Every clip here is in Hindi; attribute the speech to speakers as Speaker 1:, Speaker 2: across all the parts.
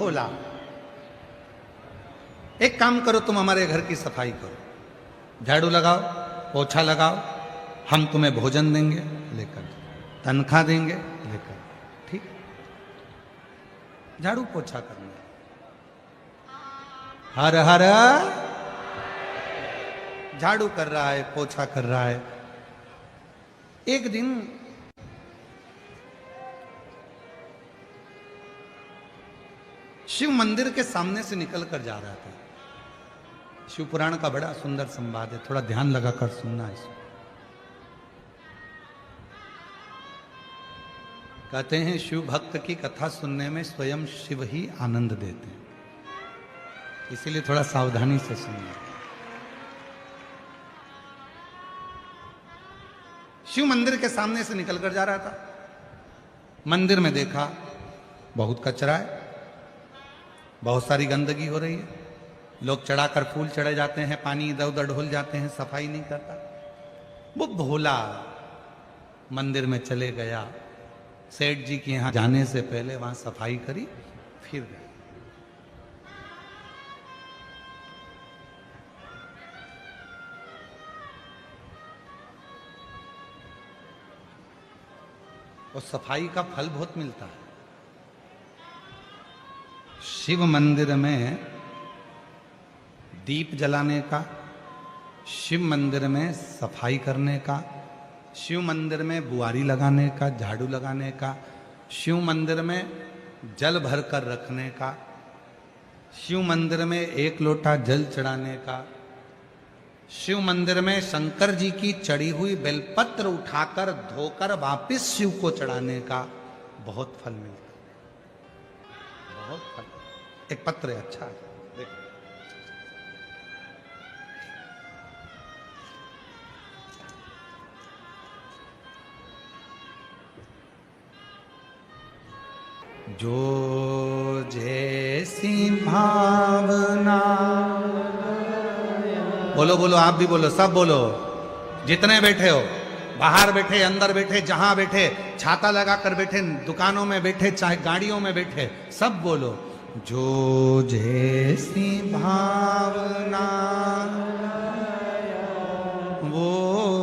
Speaker 1: बोला, एक काम करो, तुम हमारे घर की सफाई करो, झाड़ू लगाओ, पोछा लगाओ, हम तुम्हें भोजन देंगे, लेकर तनख्वाह देंगे, लेकर। ठीक, झाड़ू पोछा करना। हर हर झाड़ू कर रहा है, पोछा कर रहा है। एक दिन शिव मंदिर के सामने से निकलकर जा रहा था। शिव पुराण का बड़ा सुंदर संवाद है, थोड़ा ध्यान लगाकर सुनना इसको। कहते हैं शिव भक्त की कथा सुनने में स्वयं शिव ही आनंद देते हैं, इसीलिए थोड़ा सावधानी से सुनना। शिव मंदिर के सामने से निकलकर जा रहा था। मंदिर में देखा बहुत कचरा है, बहुत सारी गंदगी हो रही है, लोग चढ़ाकर फूल चढ़े जाते हैं, पानी इधर उधर ढुल जाते हैं, सफाई नहीं करता। वो भोला मंदिर में चले गया, सेठ जी के यहां जाने से पहले वहां सफाई करी, फिर गया। और सफाई का फल बहुत मिलता है। शिव मंदिर में दीप जलाने का, शिव मंदिर में सफाई करने का, शिव मंदिर में बुआरी लगाने का, झाड़ू लगाने का, शिव मंदिर में जल भर कर रखने का, शिव मंदिर में एक लोटा जल चढ़ाने का, शिव मंदिर में शंकर जी की चढ़ी हुई बेलपत्र उठाकर धोकर वापिस शिव को चढ़ाने का बहुत फल मिलता है, बहुत फल। एक पत्र है, अच्छा है, देखो। जो जैसी भावना, बोलो बोलो, आप भी बोलो, सब बोलो, जितने बैठे हो, बाहर बैठे, अंदर बैठे, जहां बैठे, छाता लगा कर बैठे, दुकानों में बैठे, चाहे गाड़ियों में बैठे, सब बोलो, जो जैसी भावना वो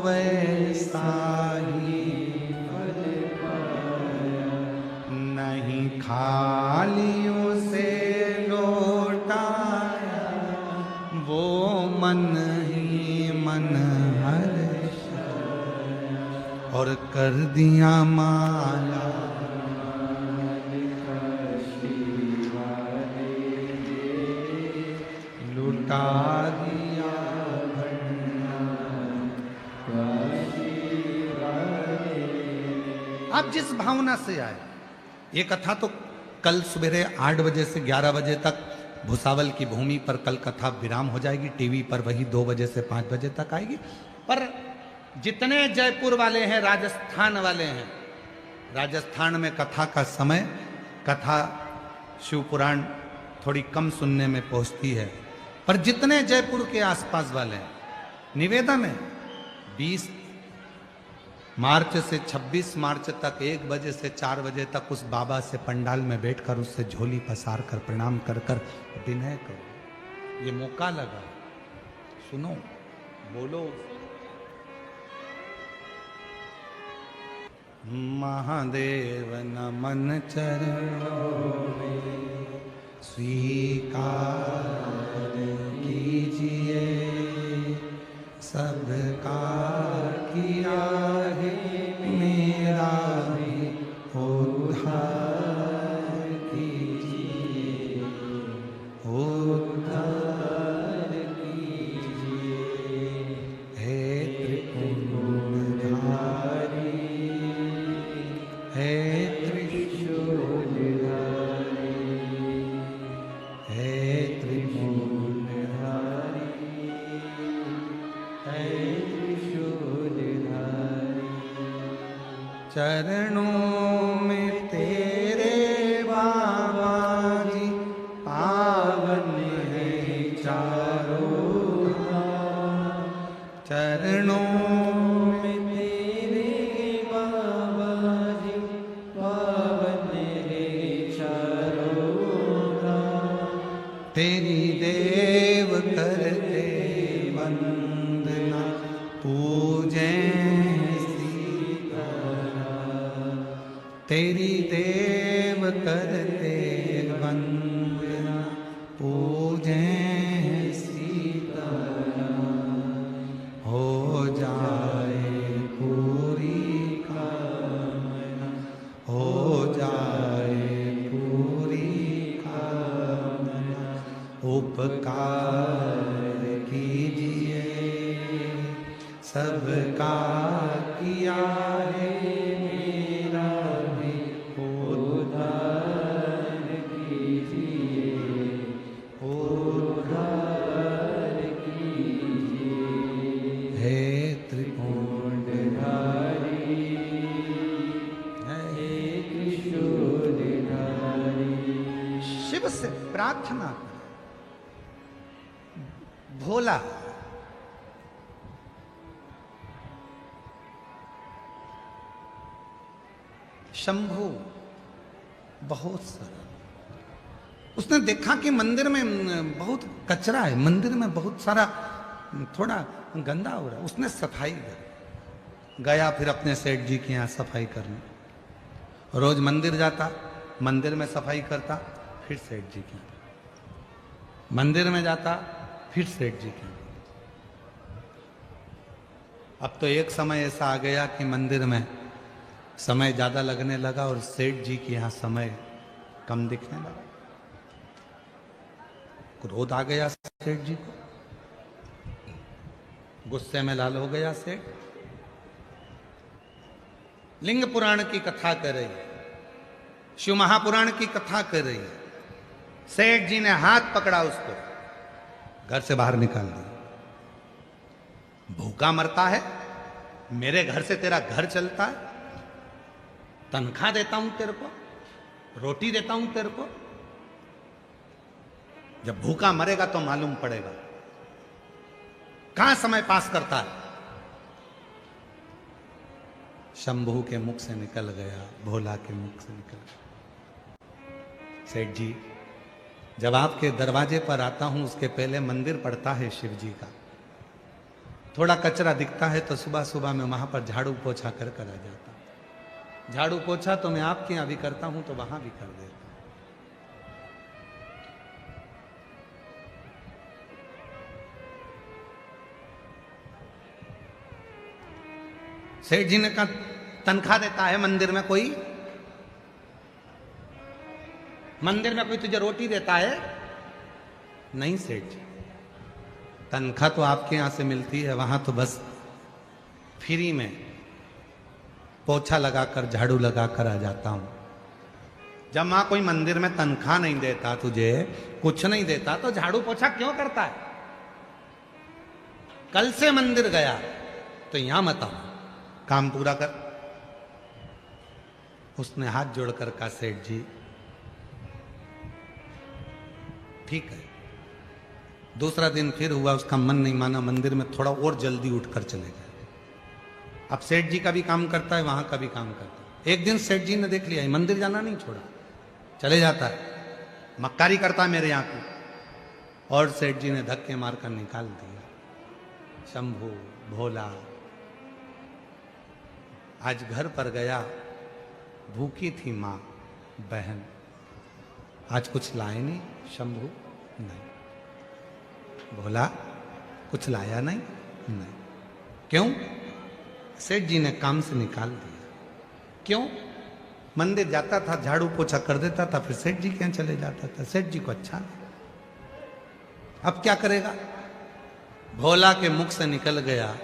Speaker 1: वैसा ही नहीं, खालियों से लौटाया वो मन ही मन हर्ष, और कर दिया माला लुटा दिया। आप जिस भावना से आए, ये कथा तो कल सवेरे 8 बजे से 11 बजे तक भुसावल की भूमि पर कल कथा विराम हो जाएगी, टीवी पर वही 2 बजे से 5 बजे तक आएगी। पर जितने जयपुर वाले हैं, राजस्थान वाले हैं, राजस्थान में कथा का समय, कथा शिव पुराण थोड़ी कम सुनने में पहुंचती है, पर जितने जयपुर के आसपास वाले हैं, निवेदन है 20 मार्च से 26 मार्च तक 1 बजे से 4 बजे तक उस बाबा से पंडाल में बैठकर उससे झोली पसार कर प्रणाम कर कर विनय करो। ये मौका लगा, सुनो, बोलो। महादेव नमन चरणों में स्वीकार कीजिए, सबका किया है मेरा भी उद्धार कीजिए, उद्धार कीजिए, हे त्रिपुरधारी, हे त्रिशूलधारी, हे त्रिशूलधारी, हे त्रिशूलधारी। चरणों में तेरे बाबा जी पावन है चारों धाम, चरणों में तेरे बाबा जी पावन है चारों धाम। तेरी देव करते वंदना पूजे सीताराम। तेरी देव करते वंदना पूजे सीताराम। हो जाए पूरी कामना, हो जाए पूरी कामना। उपकार कीजिए सबका किया है, मेरा भी उद्धार कीजिए, उद्धार कीजिए। हे त्रिपुंडधारी, हे त्रिशूलधारी। शिव से प्रार्थना कर, भोला शंभू बहुत सरल। उसने देखा कि मंदिर में बहुत कचरा है, मंदिर में बहुत सारा थोड़ा गंदा हो रहा है। उसने सफाई कर गया, फिर अपने सेठ जी के यहाँ सफाई करने। रोज मंदिर जाता, मंदिर में सफाई करता, फिर सेठ जी के यहाँ मंदिर में जाता, फिर सेठ जी के। अब तो एक समय ऐसा आ गया कि मंदिर में समय ज्यादा लगने लगा और सेठ जी के यहां समय कम दिखने लगा। क्रोध आ गया सेठ जी को, गुस्से में लाल हो गया सेठ। लिंग पुराण की कथा कर रही है, शिव महापुराण की कथा कर रही है। सेठ जी ने हाथ पकड़ा, उसको घर से बाहर निकाल दिया। भूखा मरता है, मेरे घर से तेरा घर चलता है, तनख्वाह देता हूं तेरे को, रोटी देता हूं तेरे को। जब भूखा मरेगा तो मालूम पड़ेगा कहां समय पास करता है। शंभू के मुख से निकल गया, भोला के मुख से निकल गया। सेठ जी, जब आपके दरवाजे पर आता हूं उसके पहले मंदिर पड़ता है शिव जी का। थोड़ा कचरा दिखता है तो सुबह सुबह मैं वहां पर झाड़ू पोछा कर आ जाता। झाड़ू पोछा तो मैं आपके यहां भी करता हूं तो वहां भी कर देता। सेठ जी ने कहा, तनख्वाह देता है मंदिर में कोई? मंदिर में कोई तुझे रोटी देता है? नहीं सेठ जी, तनख्वाह तो आपके यहां से मिलती है, वहां तो बस फ्री में पोछा लगाकर झाड़ू लगाकर आ जाता हूं। जब वहां कोई मंदिर में तनख्वाह नहीं देता, तुझे कुछ नहीं देता, तो झाड़ू पोछा क्यों करता है? कल से मंदिर गया तो यहां मत आओ, काम पूरा कर। उसने हाथ जोड़कर कहा, सेठ जी ठीक है। दूसरा दिन फिर हुआ, उसका मन नहीं माना, मंदिर में थोड़ा और जल्दी उठकर चले गए। अब सेठ जी का भी काम करता है, वहां का भी काम करता है। एक दिन सेठ जी ने देख लिया, मंदिर जाना नहीं छोड़ा, चले जाता है, मक्कारी करता है मेरे यहां को। और सेठ जी ने धक्के मारकर निकाल दिया। शंभू भोला आज घर पर गया, भूखी थी मां बहन, आज कुछ लाए नहीं। शंभू नहीं, भोला कुछ लाया नहीं? नहीं। क्यों? सेठ जी ने काम से निकाल दिया। क्यों? मंदिर जाता था, झाड़ू पोछा कर देता था, फिर सेठ जी के यहाँ चले जाता था, सेठ जी को अच्छा नहीं। अब क्या करेगा? भोला के मुख से निकल गया,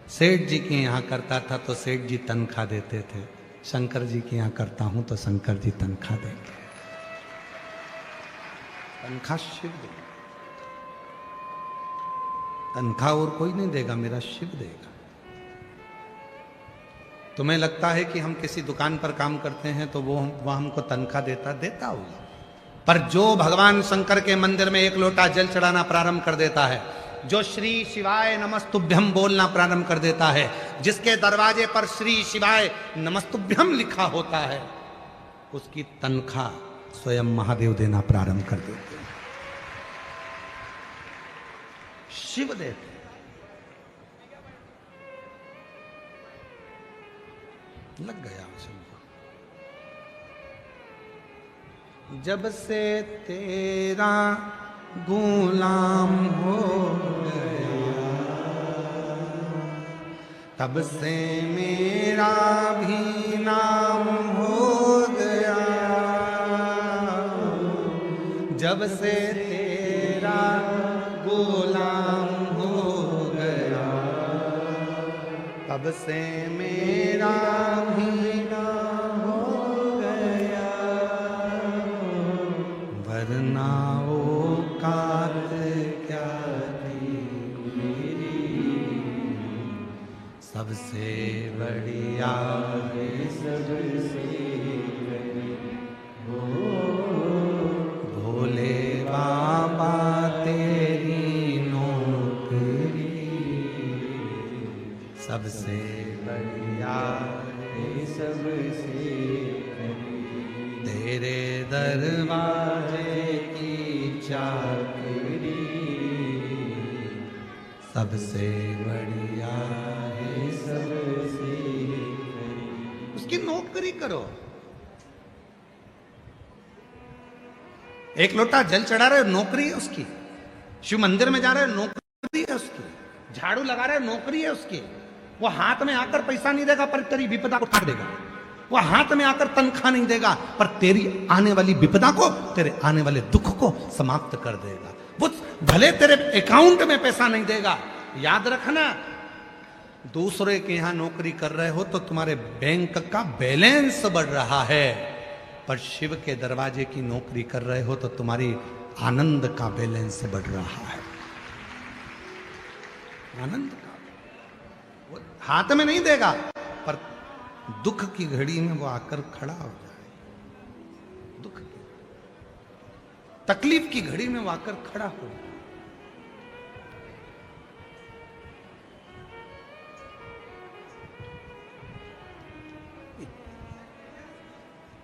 Speaker 1: सेठ जी के यहाँ करता था तो सेठ जी तनख्वाह देते थे, शंकर जी के यहाँ करता हूं तो शंकर जी तनख्वाह देंगे। तनख्वाह शिव देगा, तनख्वाह और कोई नहीं देगा, मेरा शिव देगा। तुम्हें लगता है कि हम किसी दुकान पर काम करते हैं तो वो हमको तनख्वाह देता होगा, पर जो भगवान शंकर के मंदिर में एक लोटा जल चढ़ाना प्रारंभ कर देता है, जो श्री शिवाय नमस्तुभ्यम बोलना प्रारंभ कर देता है, जिसके दरवाजे पर श्री शिवाय नमस्तुभ्यम लिखा होता है, उसकी तनख्वाह स्वयं महादेव देना प्रारंभ कर देते हैं। शिव देते। लग गया शिव। जब से तेरा गुलाम हो गया, तब से मेरा भी नाम हो गया। जब से तेरा गुलाम हो गया, तब से मेरा भी नाम हो गया। वरना औकात क्या थी मेरी, सबसे बढ़िया है सबसे भोले बाबा तेरी नौकरी, सबसे बढ़िया है सबसे तेरे दरवाजे की चाकरी, सबसे बढ़िया है सबसे। उसकी नौकरी करो। एक लोटा जल चढ़ा रहे हो, नौकरी है उसकी। शिव मंदिर में जा रहे हो, नौकरी है उसकी। झाड़ू लगा रहे हो, नौकरी है उसकी। वो हाथ में आकर पैसा नहीं देगा पर तेरी विपदा को काट देगा। वो हाथ में आकर तनख्वाह नहीं देगा पर तेरी आने वाली विपदा को, तेरे आने वाले दुख को समाप्त कर देगा। वो भले तेरे अकाउंट में पैसा नहीं देगा, याद रखना। दूसरे के यहां नौकरी कर रहे हो तो तुम्हारे बैंक का बैलेंस बढ़ रहा है, पर शिव के दरवाजे की नौकरी कर रहे हो तो तुम्हारी आनंद का बैलेंस बढ़ रहा है। आनंद का वो हाथ में नहीं देगा पर दुख की घड़ी में वो आकर खड़ा हो जाए। दुख की तकलीफ की घड़ी में वो आकर खड़ा हो जाए।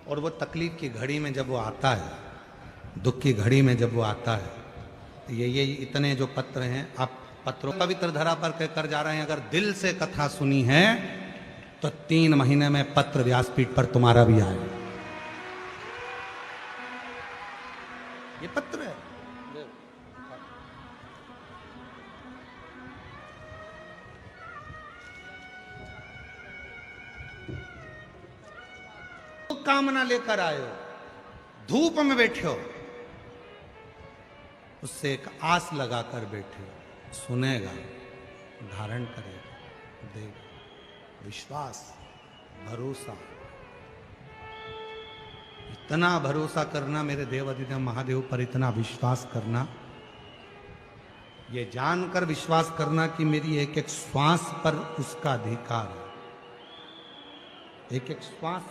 Speaker 1: और वो तकलीफ की घड़ी में जब वो आता है, दुख की घड़ी में जब वो आता है, तो ये इतने जो पत्र हैं, आप पत्रों पवित्र धरा पर कहकर जा रहे हैं। अगर दिल से कथा सुनी है तो 3 महीने में पत्र व्यासपीठ पर तुम्हारा भी आएगा। ये पत्र है। कामना लेकर आए हो, धूप में बैठे हो, उससे एक आस लगाकर बैठे हो, सुनेगा, धारण करेगा, देगा। विश्वास, भरोसा, इतना भरोसा करना मेरे देवाधिदेव महादेव पर, इतना विश्वास करना, ये जानकर विश्वास करना कि मेरी एक एक श्वास पर उसका अधिकार है। एक एक श्वास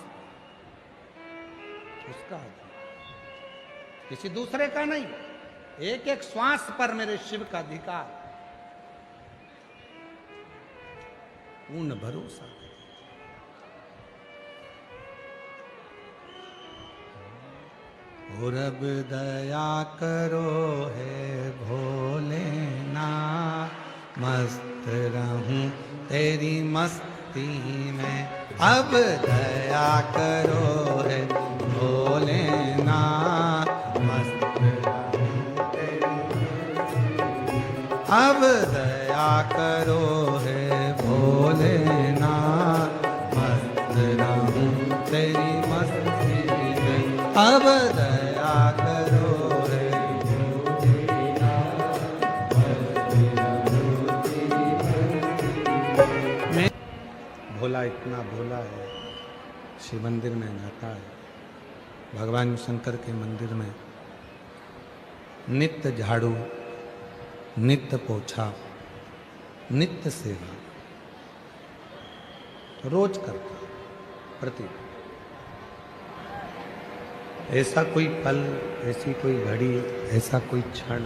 Speaker 1: उसका अधिकार, किसी दूसरे का नहीं। एक एक श्वास पर मेरे शिव का अधिकार। पूर्ण भरोसा। और अब दया करो है भोलेनाथ, मस्त रहूं तेरी मस्ती में। अब दया करो है भोलेनाथ, मस्त रहूं तेरी मस्ती में। अब दया करो है भोलेनाथ, मस्त रहूं तेरी मस्ती में। अब दया करो है भोलेनाथ, मस्त रहूं तेरी मस्ती में। भोला इतना भोला है, शिव मंदिर में जाता है, भगवान शंकर के मंदिर में नित्य झाड़ू, नित्य पोछा, नित्य सेवा रोज करता, प्रतिदिन। ऐसा कोई पल, ऐसी कोई घड़ी, ऐसा कोई क्षण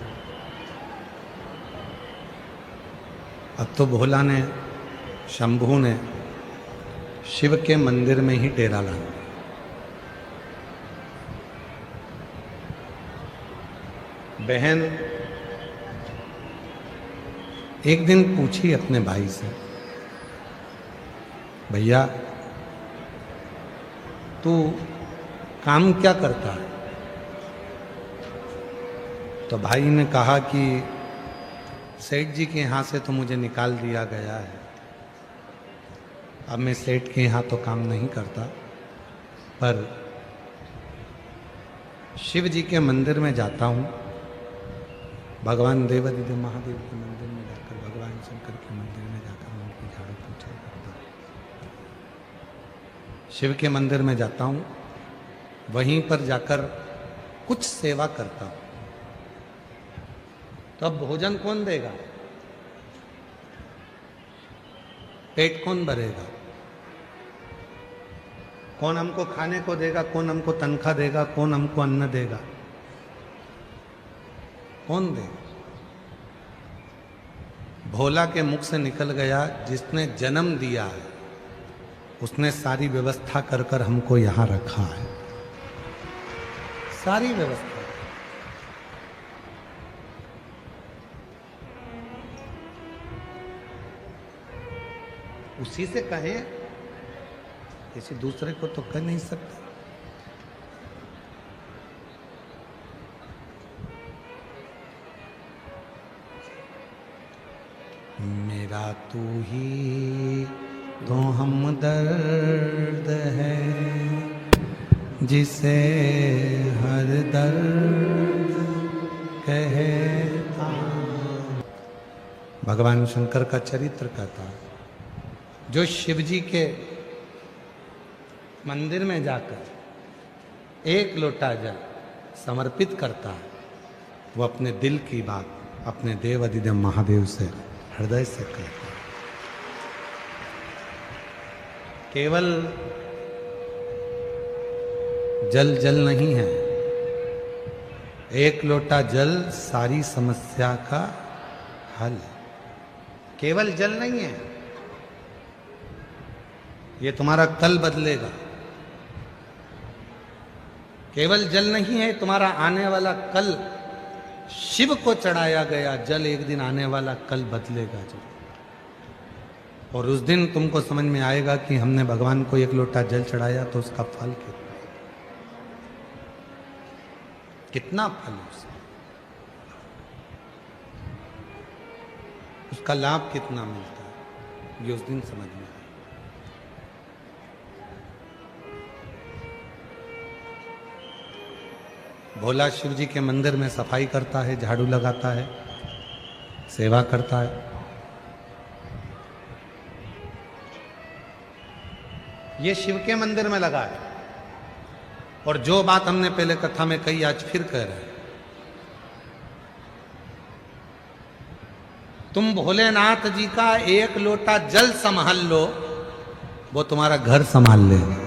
Speaker 1: अब तो भोला ने, शंभू ने शिव के मंदिर में ही डेरा लाया। बहन एक दिन पूछी अपने भाई से, भैया तू काम क्या करता है? तो भाई ने कहा कि सेठ जी के यहाँ से तो मुझे निकाल दिया गया है, अब मैं सेठ के यहाँ तो काम नहीं करता, पर शिव जी के मंदिर में जाता हूँ, भगवान देवादिदेव महादेव के मंदिर में जाकर, भगवान शंकर के मंदिर में जाकर उनकी झाड़ू पोछा करता हूँ। शिव के मंदिर में जाता हूँ, वहीं पर जाकर कुछ सेवा करता हूँ। तो अब भोजन कौन देगा? पेट कौन भरेगा? कौन हमको खाने को देगा? कौन हमको तनख्वाह देगा? कौन हमको अन्न देगा? कौन देगा? भोला के मुख से निकल गया, जिसने जन्म दिया है उसने सारी व्यवस्था कर कर हमको यहां रखा है, सारी व्यवस्था। उसी से कहें, किसी दूसरे को तो कह नहीं सकते। मेरा तू ही तो हमदर्द है, जिसे हर दर्द कहता। भगवान शंकर का चरित्र कहता, जो शिव जी के मंदिर में जाकर एक लोटा जल समर्पित करता है, वो अपने दिल की बात अपने देव अधिदेव महादेव से हृदय से कहता है। केवल जल जल नहीं है, एक लोटा जल सारी समस्या का हल। केवल जल नहीं है, ये तुम्हारा कल बदलेगा। केवल जल नहीं है, तुम्हारा आने वाला कल, शिव को चढ़ाया गया जल एक दिन आने वाला कल बदलेगा जल। और उस दिन तुमको समझ में आएगा कि हमने भगवान को एक लोटा जल चढ़ाया तो उसका फल कितना फल है, उसका लाभ कितना मिलता है, ये उस दिन समझ में आएगा। भोला शिव जी के मंदिर में सफाई करता है, झाड़ू लगाता है, सेवा करता है। ये शिव के मंदिर में लगा है। और जो बात हमने पहले कथा में कही, आज फिर कह रहे हैं, तुम भोलेनाथ जी का एक लोटा जल संभाल लो, वो तुम्हारा घर संभाल लेगा।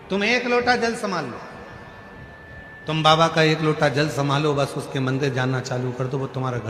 Speaker 1: तुम एक लोटा जल संभाल लो, तुम बाबा का एक लोटा जल संभालो, बस उसके मंदिर जाना चालू कर दो, वो तुम्हारा घर